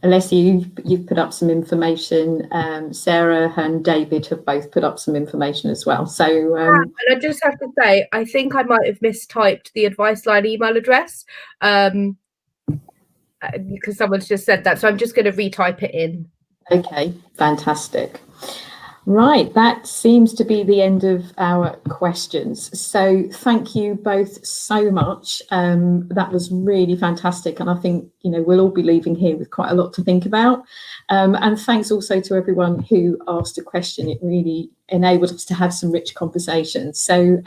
Alessia, you've put up some information. Sarah and David have both put up some information as well. So and I just have to say, I think I might have mistyped the advice line email address because someone's just said that. So I'm just going to retype it in. Okay, fantastic. Right, that seems to be the end of our questions. So thank you both so much. That was really fantastic. And I think, you know, we'll all be leaving here with quite a lot to think about. And thanks also to everyone who asked a question. It really enabled us to have some rich conversations. So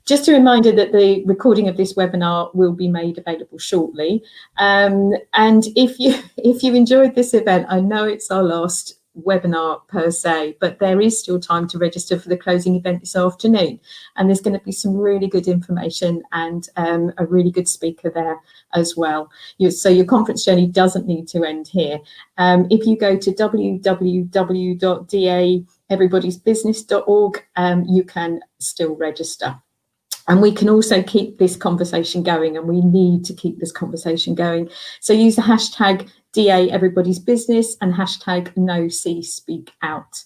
just a reminder that the recording of this webinar will be made available shortly. And if you enjoyed this event, I know it's our last webinar per se, but there is still time to register for the closing event this afternoon, and there's going to be some really good information and a really good speaker there as well. So your conference journey doesn't need to end here. If you go to www.everybodiesbusiness.org, you can still register. And we can also keep this conversation going, and we need to keep this conversation going. So use the hashtag DA Everybody's Business and hashtag #NoCSpeakOut.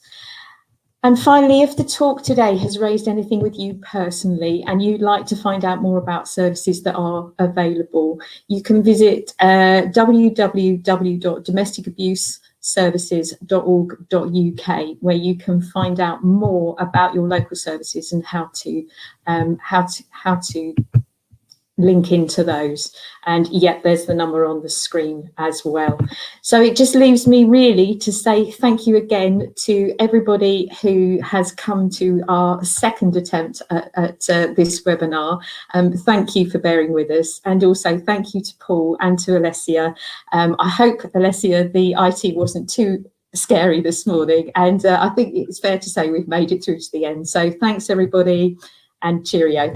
And finally, if the talk today has raised anything with you personally and you'd like to find out more about services that are available, you can visit www.domesticabuseservices.org.uk, where you can find out more about your local services and how to link into those. And yet there's the number on the screen as well. So it just leaves me really to say thank you again to everybody who has come to our second attempt at this webinar. Thank you for bearing with us, and also thank you to Paul and to Alessia. I hope, Alessia, the IT wasn't too scary this morning, and I think it's fair to say we've made it through to the end. So thanks everybody, and cheerio.